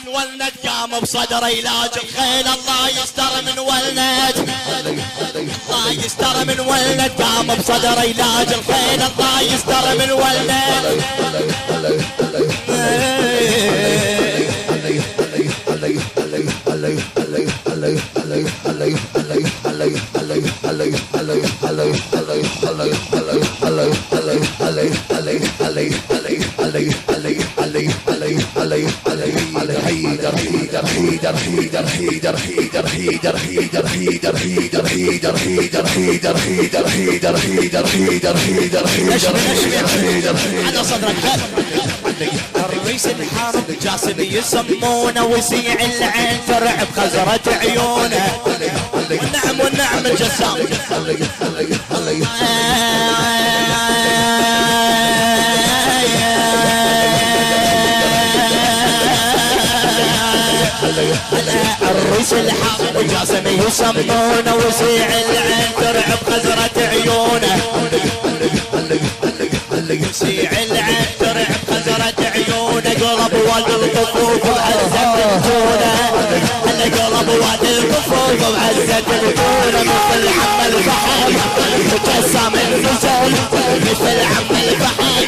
ولند قام بصدر علاج الخيل الله يستر من ولند الله يستر من ولد قام بصدر علاج الخيل الله يستر من ولد على صدرك الرئيس الحرب جاسم يسمونه وسيع العين ترعب خزرة عيونه والنعم والنعم الجسام الرئيس الحرب جاسم يسمونه وسيع العين ترعب خزرة عيونه وسيع العين ترعب خزرة عيونه قلب واد الطفوف وعزة الجونة قلب واد الطفوف وعزة الجونة مثل عم البحر جسام الغزال مثل عم البحر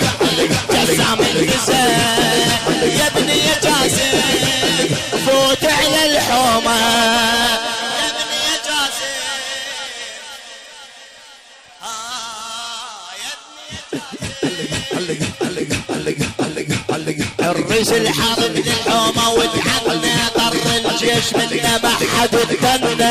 جسام الغزال يا ابني يا جاسم فوت على الحومة يا ابني يا جاسم الريس الحرب للحومة وتعنا طر الجيش منه ما حد اتنى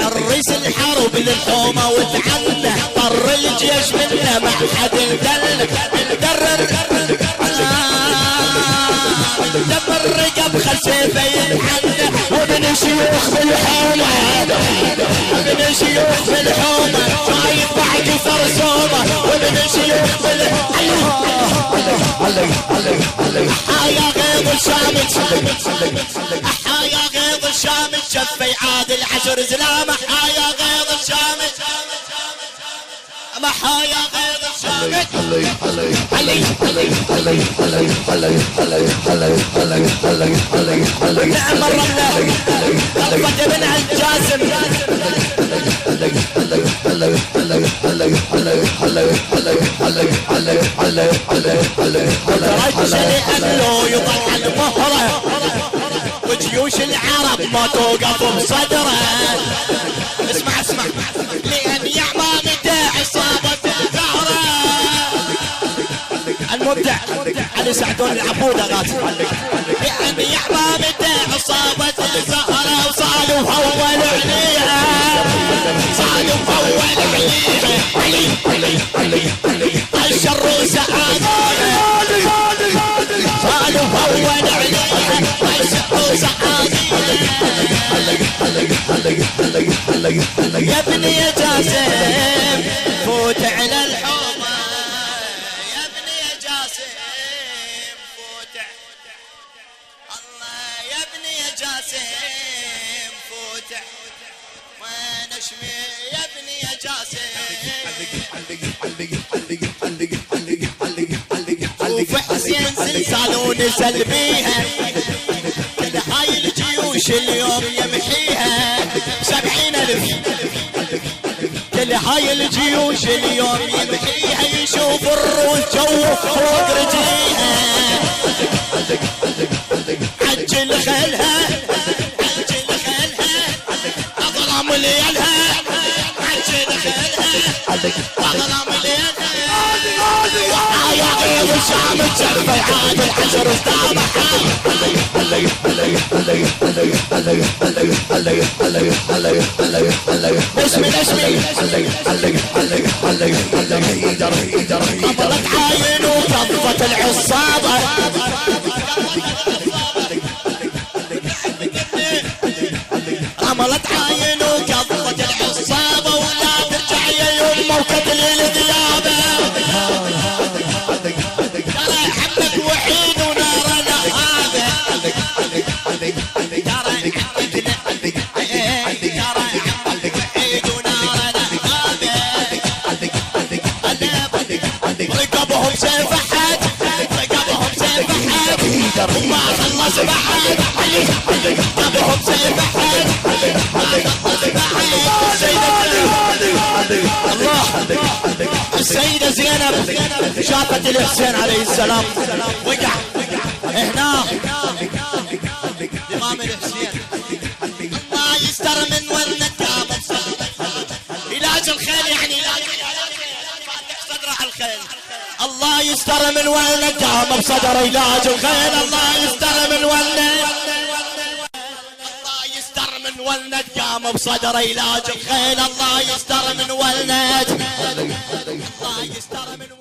الريس الحرب للحومة وتعنا طر الجيش منه ما حد اتنى دم الرقب خل سيفه ينحنى وابن شيوخ في الحومة ابن شيوخ في الحومة ما يطلع كثر صومه وابن شيوخ في الحومة يا غيظ الشامت يا غيظ الشامت شفي عادل عشر زلام يا غيظ الشامت محايا غيظ الشامت نعم الرملة قلبت ابن الجاسم رجل لأنه يضع المهرة وجيوش العرب ما توقف بصدره اسمع لأن يعمامته عصابة الزهرة المبدع علي سعدون العبودة غاتي لأن يعمامته عصابة الزهرة وصالوا أول عليها صالوا أول عليها الشر سعادة صالوا أول عليها الشر سعادة يا ابني يا جاسم فوت على الحومة يا ابني يا جاسم فوت الله يا ابني يا جاسم فوت وين اشمي يا ابني يا جاسم وفي حسين زلزال ونزل بيها كل هاي الجيوش اليوم يمحيها 70,000 كل هاي الجيوش اليوم يمحيها يشوف الروس جو فوق رجليها عجل خيلها اظلم ليلها عجل خيلها اظلم ليلها يا غيظ الشام تشرفي عاد الحجر استامحها قبلت عاين وكفت العصابة عملت عاين وكفت العصابة ولا ترجع يا يمه وكتل الذيابة ترى حبك وحيد ونارنا هذا وما خلص بعد ابهم سيف احد ما خلص بعد. الله السيدة زينب شافت الحسين عليه السلام وقع هنا امام الحسين. الله يستر من ولدك يا مصطفى. علاج الخيل يعني علاج صدر على الخيل. الله يستر من ولدك يا بصدر علاج الخيل. الله يستر من ولدك. الله يستر من ولدك يا بصدر علاج الخيل. الله يستر من ولدك. الله يستر من